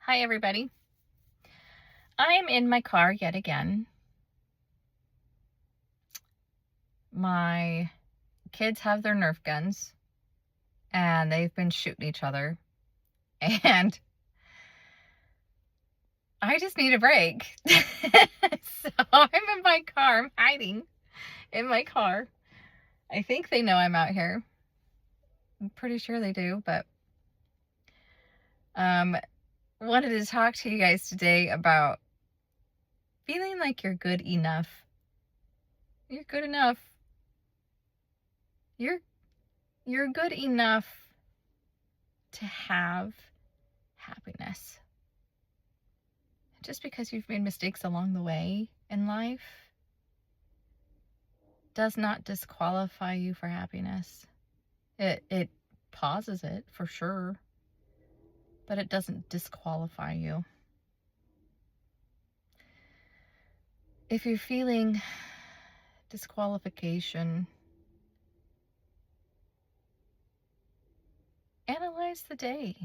Hi, everybody. I'm in my car yet again. My kids have their Nerf guns, and they've been shooting each other. And I just need a break. So I'm in my car. I'm hiding in my car. I think they know I'm out here. I'm pretty sure they do, but wanted to talk to you guys today about feeling like you're good enough. You're good enough. You're good enough to have happiness. Just because you've made mistakes along the way in life does not disqualify you for happiness. It pauses it for sure, but it doesn't disqualify you. If you're feeling disqualification, analyze the day.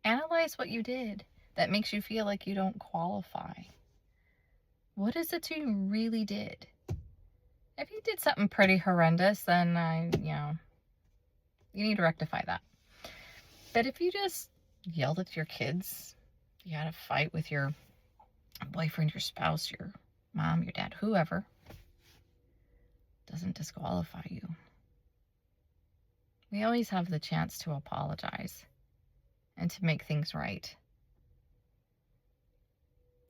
Analyze what you did that makes you feel like you don't qualify. What is it you really did? If you did something pretty horrendous, then you need to rectify that. But if you just yelled at your kids, you had a fight with your boyfriend, your spouse, your mom, your dad, whoever, doesn't disqualify you. We always have the chance to apologize and to make things right.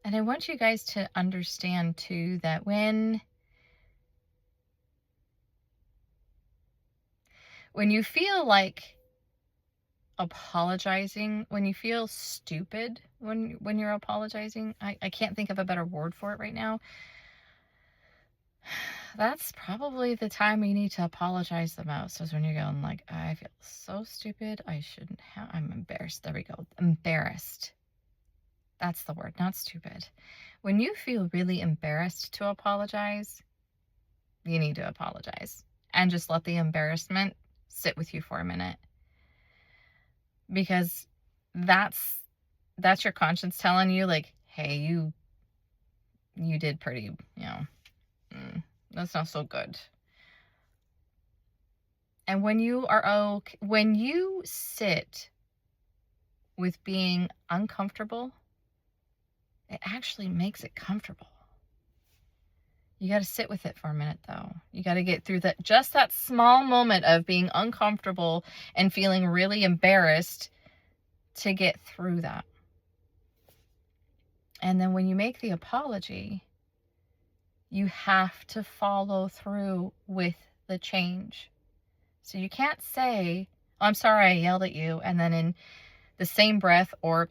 And I want you guys to understand too that when you feel like apologizing, when you feel stupid when you're apologizing, I can't think of a better word for it right now. That's probably the time you need to apologize the most, is when you're going like, I feel so stupid, I shouldn't have, I'm embarrassed. There we go. Embarrassed. That's the word, not stupid. When you feel really embarrassed to apologize, you need to apologize and just let the embarrassment sit with you for a minute. Because that's your conscience telling you like, hey, you did pretty, that's not so good. And when you sit with being uncomfortable, it actually makes it comfortable. You got to sit with it for a minute though. You got to get through that small moment of being uncomfortable and feeling really embarrassed to get through that. And then when you make the apology, you have to follow through with the change. So you can't say, oh, I'm sorry I yelled at you, and then in the same breath or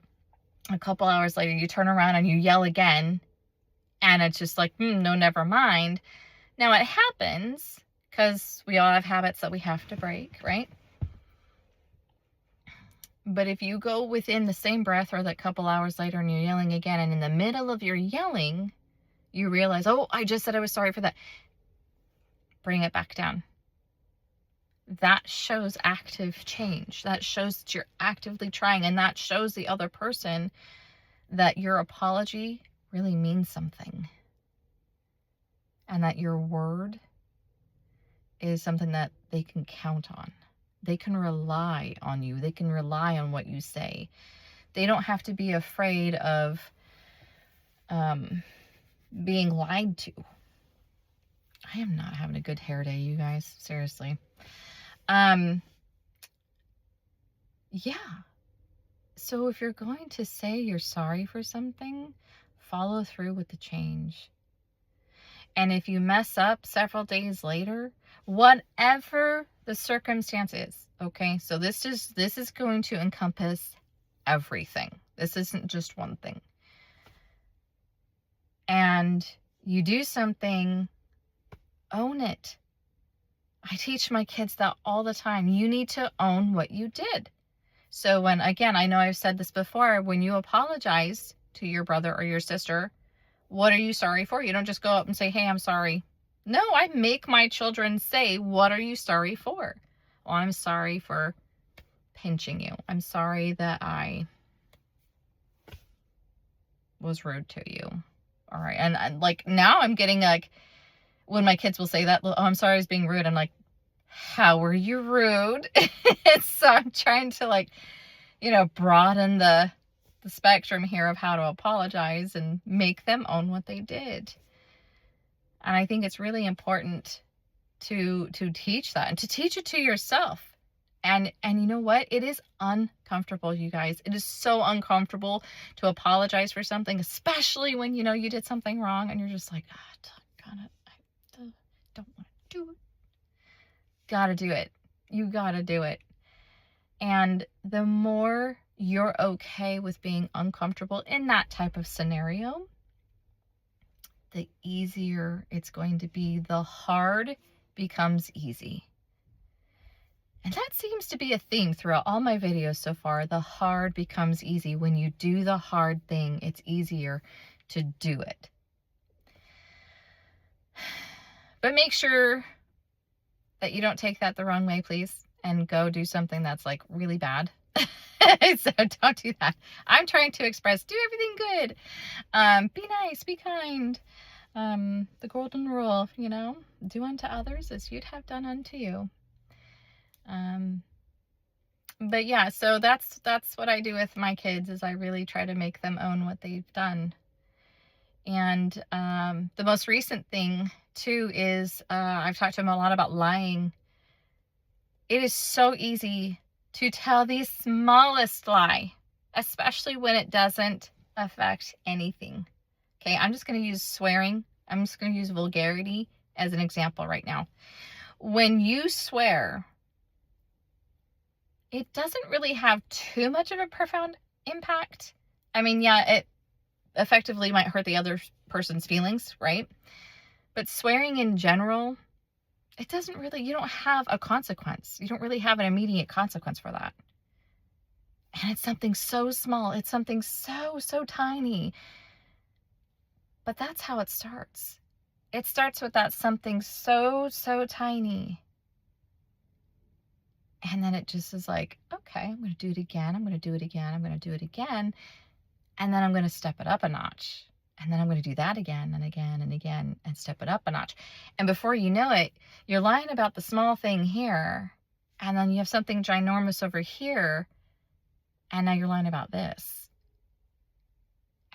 a couple hours later you turn around and you yell again, and it's just like, no, never mind. Now it happens because we all have habits that we have to break, right? But if you go within the same breath or that couple hours later and you're yelling again, and in the middle of your yelling, you realize, oh, I just said I was sorry for that. Bring it back down. That shows active change. That shows that you're actively trying, and that shows the other person that your apology really means something. And that your word is something that they can count on. They can rely on you. They can rely on what you say. They don't have to be afraid of being lied to. I am not having a good hair day, you guys. Seriously. Yeah. So if you're going to say you're sorry for something, follow through with the change. And if you mess up several days later, whatever the circumstance is, okay? So this is going to encompass everything. This isn't just one thing. And you do something, own it. I teach my kids that all the time. You need to own what you did. So when, again, I know I've said this before, when you apologize to your brother or your sister, what are you sorry for? You don't just go up and say, hey, I'm sorry. No, I make my children say, what are you sorry for? Oh, I'm sorry for pinching you. I'm sorry that I was rude to you. All right. And like now I'm getting like, when my kids will say that, oh, I'm sorry I was being rude. I'm like, how were you rude? So I'm trying to like, broaden the spectrum here of how to apologize and make them own what they did. And I think it's really important to teach that and to teach it to yourself. And you know what? It is uncomfortable, you guys. It is so uncomfortable to apologize for something, especially when, you did something wrong and you're just like, I don't want to do it. Gotta do it. You gotta do it. And the more you're okay with being uncomfortable in that type of scenario, the easier it's going to be. The hard becomes easy. And that seems to be a theme throughout all my videos so far. The hard becomes easy. When you do the hard thing, it's easier to do it. But make sure that you don't take that the wrong way, please, and go do something that's like really bad. So don't do that. I'm trying to express, do everything good. Be nice, be kind. The golden rule, do unto others as you'd have done unto you. But yeah, so that's what I do with my kids, is I really try to make them own what they've done. And the most recent thing too is I've talked to them a lot about lying. It is so easy to tell the smallest lie, especially when it doesn't affect anything. Okay, I'm just going to use swearing. I'm just going to use vulgarity as an example right now. When you swear, it doesn't really have too much of a profound impact. I mean, yeah, it effectively might hurt the other person's feelings, right? But swearing in general, it doesn't really, you don't have a consequence. You don't really have an immediate consequence for that. And it's something so small. It's something so tiny. But that's how it starts. It starts with that something so tiny. And then it just is like, okay, I'm going to do it again. I'm going to do it again. I'm going to do it again. And then I'm going to step it up a notch. And then I'm going to do that again and again and again and step it up a notch. And before you know it, you're lying about the small thing here. And then you have something ginormous over here. And now you're lying about this.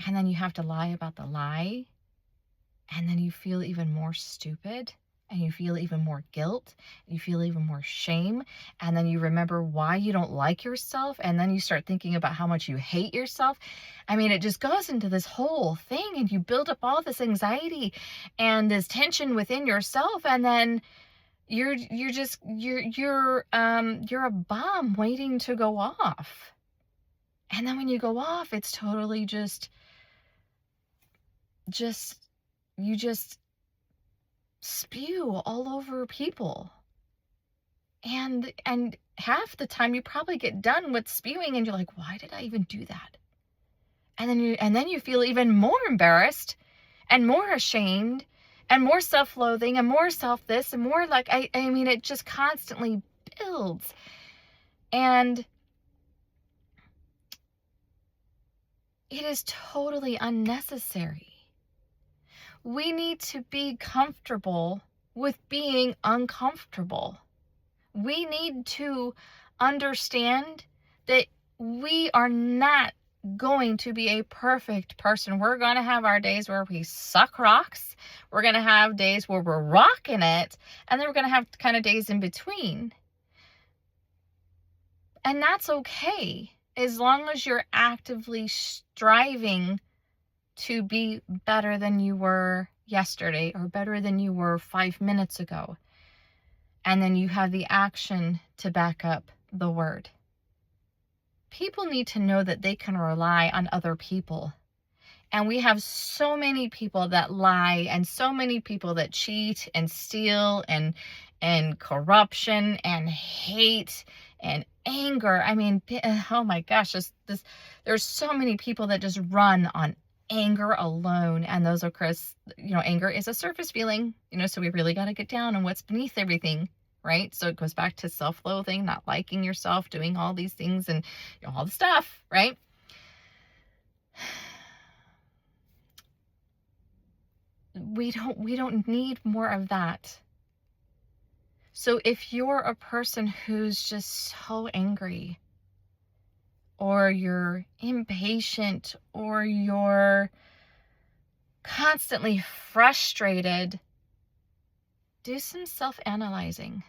And then you have to lie about the lie. And then you feel even more stupid. And you feel even more guilt. You feel even more shame. And then you remember why you don't like yourself. And then you start thinking about how much you hate yourself. I mean, it just goes into this whole thing, and you build up all this anxiety and this tension within yourself. And then you're a bomb waiting to go off. And then when you go off, it's totally you just spew all over people. And half the time you probably get done with spewing and you're like, why did I even do that? And then you feel even more embarrassed and more ashamed and more self-loathing and more self-this and more like, I mean, it just constantly builds. And it is totally unnecessary. We need to be comfortable with being uncomfortable. We need to understand that we are not going to be a perfect person. We're going to have our days where we suck rocks. We're going to have days where we're rocking it. And then we're going to have kind of days in between. And that's okay, as long as you're actively striving to be better than you were yesterday or better than you were 5 minutes ago. And then you have the action to back up the word. People need to know that they can rely on other people. And we have so many people that lie, and so many people that cheat and steal, and corruption and hate and anger. I mean, oh my gosh, there's so many people that just run on anger alone. And those, of course, anger is a surface feeling, so we really got to get down on what's beneath everything, right? So it goes back to self-loathing, not liking yourself, doing all these things and all the stuff, right? we don't need more of that. So if you're a person who's just so angry, or you're impatient, or you're constantly frustrated, do some self-analyzing.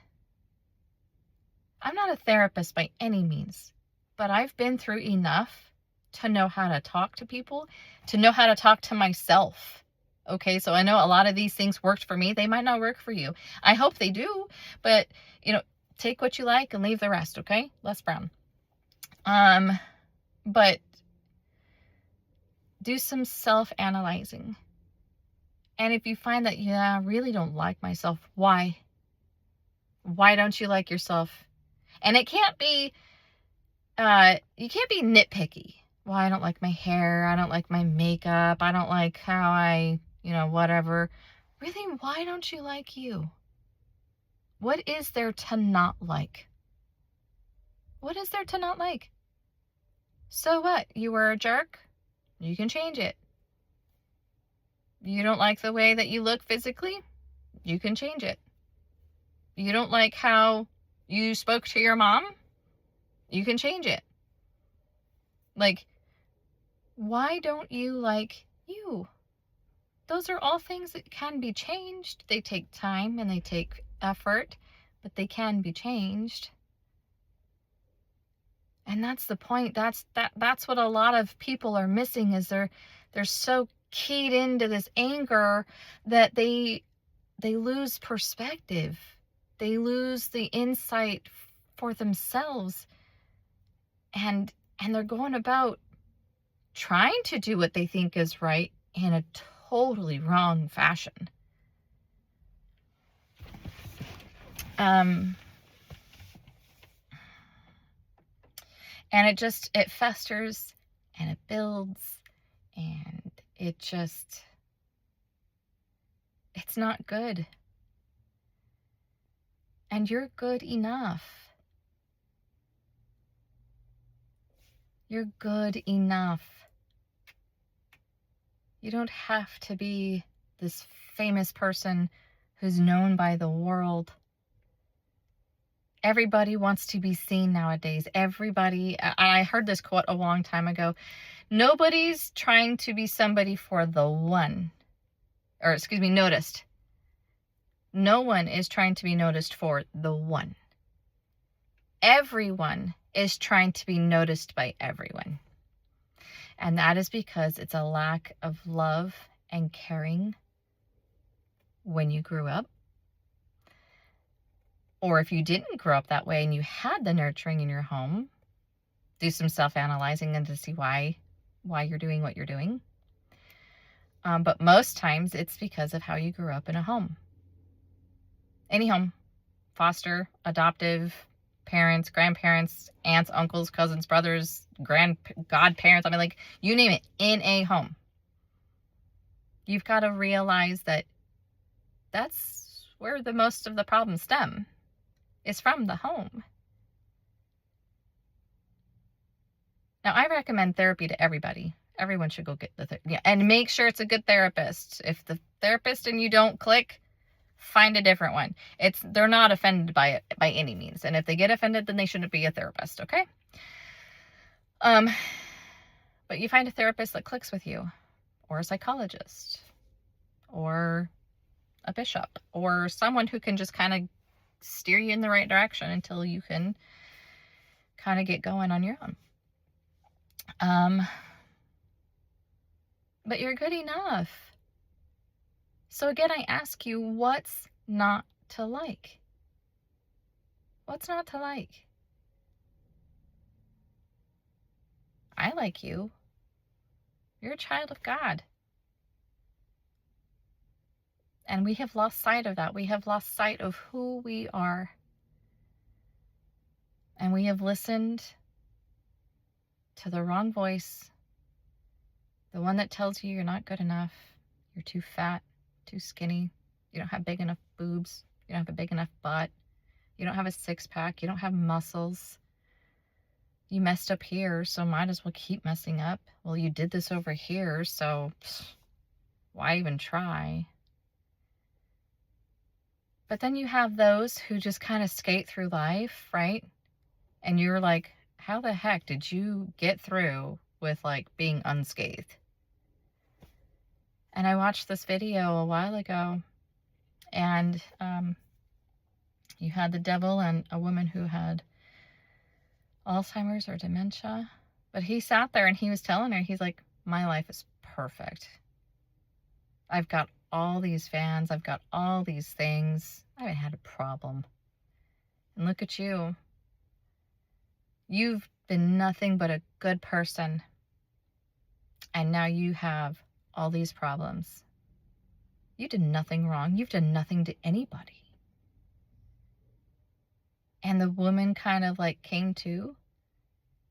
I'm not a therapist by any means, but I've been through enough to know how to talk to people, to know how to talk to myself. Okay, so I know a lot of these things worked for me. They might not work for you. I hope they do, but take what you like and leave the rest, okay? Les Brown. But do some self-analyzing. And if you find that, I really don't like myself, why? Why don't you like yourself? And it can't be, you can't be nitpicky. Well, I don't like my hair. I don't like my makeup. I don't like how I, whatever. Really, why don't you like you? What is there to not like? What is there to not like? So what? You were a jerk? You can change it. You don't like the way that you look physically? You can change it. You don't like how you spoke to your mom? You can change it. Like, why don't you like you? Those are all things that can be changed. They take time and they take effort, but they can be changed. And that's the point. That's what a lot of people are missing, is they're so keyed into this anger that they lose perspective. They lose the insight for themselves, and they're going about trying to do what they think is right in a totally wrong fashion. And it festers and it builds, and it's not good. And you're good enough. You're good enough. You don't have to be this famous person who's known by the world. Everybody wants to be seen nowadays. I heard this quote a long time ago. Nobody's trying to be somebody for the one. Noticed. No one is trying to be noticed for the one. Everyone is trying to be noticed by everyone. And that is because it's a lack of love and caring when you grew up. Or if you didn't grow up that way and you had the nurturing in your home, do some self-analyzing and to see why you're doing what you're doing. But most times it's because of how you grew up in a home. Any home. Foster, adoptive, parents, grandparents, aunts, uncles, cousins, brothers, godparents. I mean, like, you name it, in a home. You've got to realize that that's where the most of the problems stem, is from the home. Now, I recommend therapy to everybody. Everyone should go get and make sure it's a good therapist. If the therapist and you don't click, find a different one. They're not offended by it by any means. And if they get offended, then they shouldn't be a therapist, okay? But you find a therapist that clicks with you, or a psychologist, or a bishop, or someone who can just kind of steer you in the right direction until you can kind of get going on your own. But you're good enough. So again, I ask you, what's not to like? What's not to like? I like you. You're a child of God. And we have lost sight of that. We have lost sight of who we are. And we have listened to the wrong voice. The one that tells you you're not good enough. You're too fat, too skinny. You don't have big enough boobs. You don't have a big enough butt. You don't have a six-pack. You don't have muscles. You messed up here, so might as well keep messing up. Well, you did this over here, so why even try? But then you have those who just kind of skate through life, right? And you're like, how the heck did you get through with like being unscathed? And I watched this video a while ago, and you had the devil and a woman who had Alzheimer's or dementia. But he sat there and he was telling her, he's like, my life is perfect. I've got all these fans. I've got all these things. I haven't had a problem. And look at you. You've been nothing but a good person. And now you have all these problems. You did nothing wrong. You've done nothing to anybody. And the woman kind of like came to,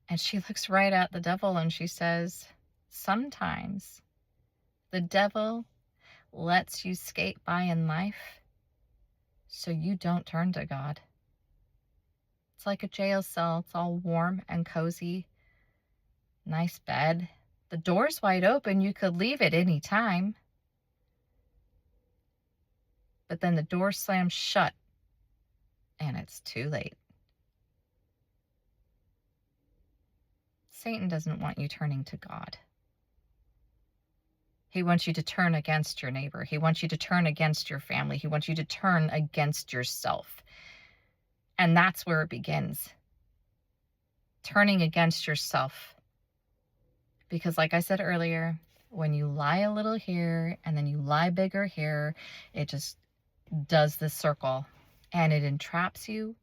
and she looks right at the devil and she says, sometimes the devil lets you skate by in life so you don't turn to God. It's like a jail cell. It's all warm and cozy. Nice bed. The door's wide open. You could leave at any time. But then the door slams shut and it's too late. Satan doesn't want you turning to God. He wants you to turn against your neighbor. He wants you to turn against your family. He wants you to turn against yourself. And that's where it begins. Turning against yourself. Because like I said earlier, when you lie a little here and then you lie bigger here, it just does this circle. And it entraps you.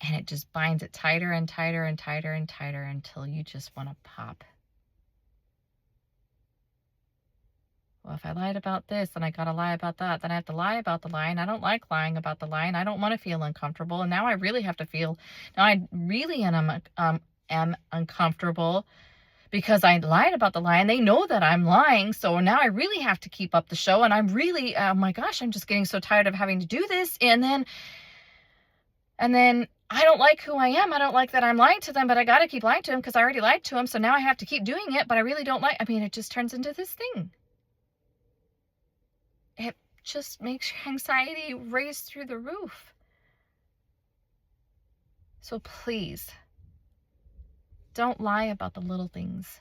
And it just binds it tighter and tighter and tighter and tighter until you just want to pop. Well, if I lied about this, then I got to lie about that. Then I have to lie about the lie. And I don't like lying about the lie. And I don't want to feel uncomfortable. And now I really have to feel, now I really am uncomfortable because I lied about the lie. And they know that I'm lying. So now I really have to keep up the show. And I'm really, oh my gosh, I'm just getting so tired of having to do this. And then I don't like who I am. I don't like that I'm lying to them, but I got to keep lying to them because I already lied to them. So now I have to keep doing it, but I really don't like, it just turns into this thing. It just makes your anxiety raise through the roof. So please, don't lie about the little things.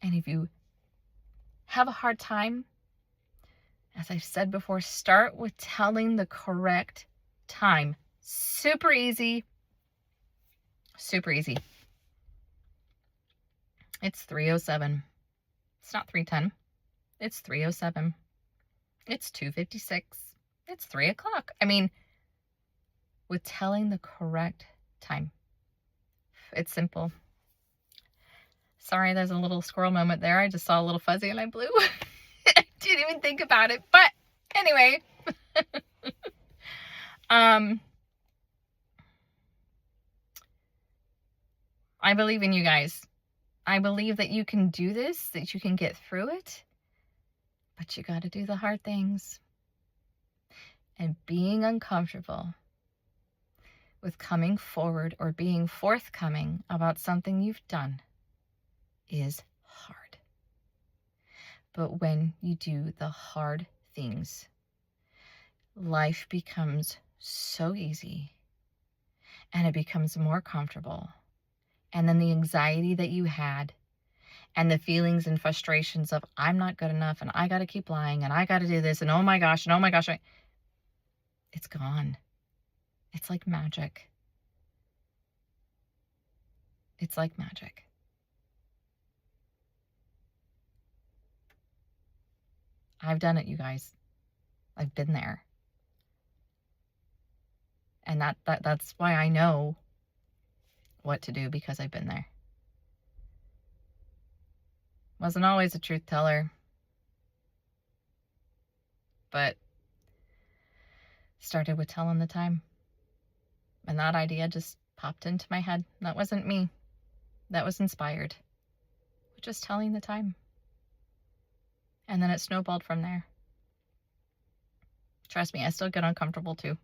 And if you have a hard time, as I've said before, start with telling the correct time. Super easy. Super easy. It's 3:07. It's not 3:10. It's 3:07. It's 2:56. It's 3 o'clock. With telling the correct time. It's simple. Sorry, there's a little squirrel moment there. I just saw a little fuzzy and I blew. I didn't even think about it. But anyway. I believe in you guys. I believe that you can do this, that you can get through it. But you got to do the hard things. And being uncomfortable with coming forward or being forthcoming about something you've done is hard. But when you do the hard things, life becomes so easy and it becomes more comfortable. And then the anxiety that you had and the feelings and frustrations of I'm not good enough and I got to keep lying and I got to do this and oh my gosh, it's gone. It's like magic. It's like magic. I've done it, you guys. I've been there. And that's why I know what to do, because I've been there. Wasn't always a truth teller, but started with telling the time. And that idea just popped into my head. That wasn't me. That was inspired. Just telling the time. And then it snowballed from there. Trust me, I still get uncomfortable too.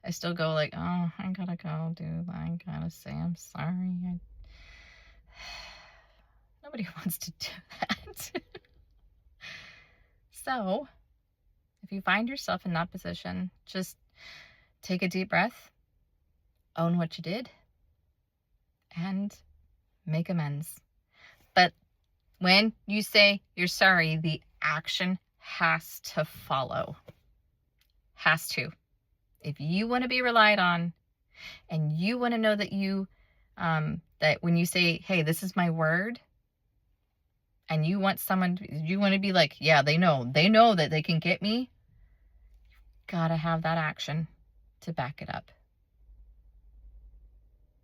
I still go like, oh, I gotta go, dude. I gotta say I'm sorry. Nobody wants to do that. So, If you find yourself in that position, just take a deep breath, own what you did, and make amends. But when you say you're sorry, the action has to follow. Has to. If you want to be relied on and you want to know that that when you say, hey, this is my word, and you want to be like, yeah, they know that they can get me, gotta have that action to back it up.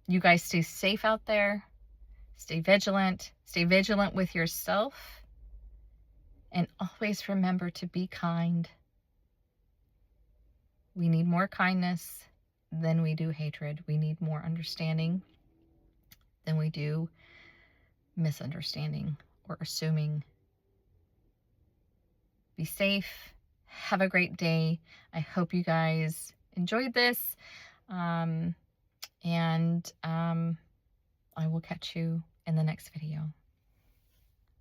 You guys stay safe out there. Stay vigilant with yourself, and always remember to be kind. We need more kindness than we do hatred. We need more understanding than we do misunderstanding or assuming. Be safe. Have a great day. I hope you guys enjoyed this. And I will catch you in the next video.